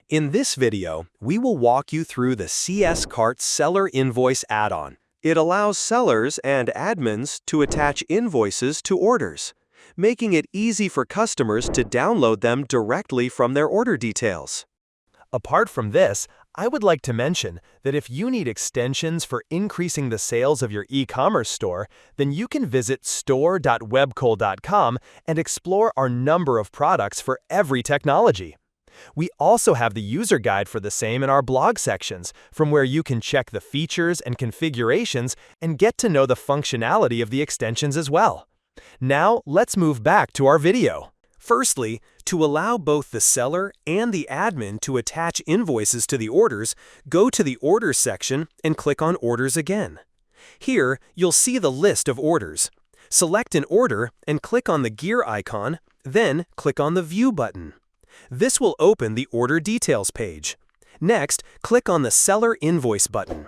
In this video, we will walk you through the CS-Cart Seller Invoice add-on. It allows sellers and admins to attach invoices to orders, making it easy for customers to download them directly from their order details. Apart from this, I would like to mention that if you need extensions for increasing the sales of your e-commerce store, then you can visit store.webkul.com and explore our number of products for every technology. We also have the user guide for the same in our blog sections, from where you can check the features and configurations and get to know the functionality of the extensions as well. Now, let's move back to our video. Firstly, to allow both the seller and the admin to attach invoices to the orders, go to the Orders section and click on Orders again. Here, you'll see the list of orders. Select an order and click on the gear icon, then click on the View button. This will open the Order Details page. Next, click on the Seller Invoice button.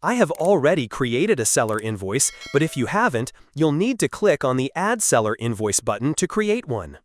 I have already created a seller invoice, but if you haven't, you'll need to click on the Add Seller Invoice button to create one.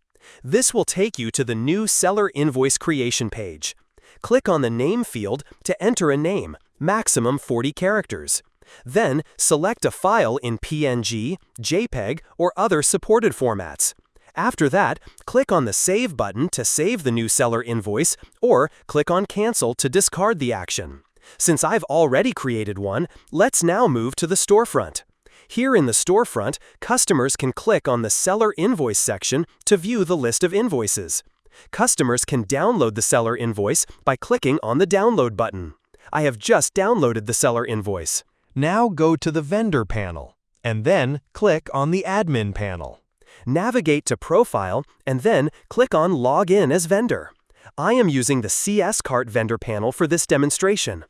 This will take you to the new Seller Invoice creation page. Click on the Name field to enter a name, maximum 40 characters. Then, select a file in PNG, JPEG, or other supported formats. After that, click on the Save button to save the new seller invoice, or click on Cancel to discard the action. Since I've already created one, let's now move to the storefront. Here in the storefront, customers can click on the Seller Invoice section to view the list of invoices. Customers can download the seller invoice by clicking on the Download button. I have just downloaded the seller invoice. Now go to the Vendor panel, and then click on the Admin panel. Navigate to Profile, and then click on Log in as vendor. I am using the CS-Cart vendor panel for this demonstration.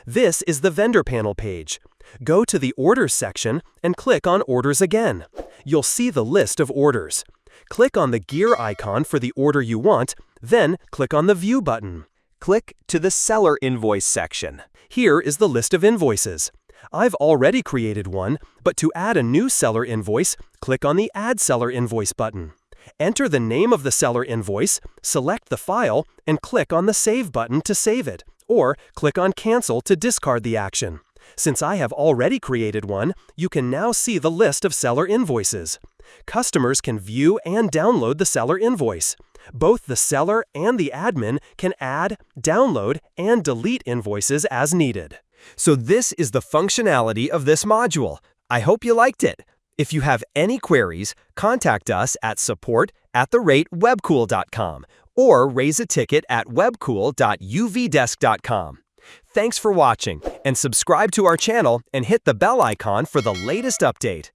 This is the vendor panel page. Go to the Orders section and click on Orders again. You'll see the list of orders. Click on the gear icon for the order you want, then click on the View button. Click to the Seller Invoice section. Here is the list of invoices. I've already created one, but to add a new seller invoice, click on the Add Seller Invoice button. Enter the name of the seller invoice, select the file, and click on the Save button to save it, or click on Cancel to discard the action. Since I have already created one, you can now see the list of seller invoices. Customers can view and download the seller invoice. Both the seller and the admin can add, download, and delete invoices as needed. So this is the functionality of this module. I hope you liked it. If you have any queries, contact us at support@webkul.com or raise a ticket at webkul.uvdesk.com. Thanks for watching, and subscribe to our channel and hit the bell icon for the latest update.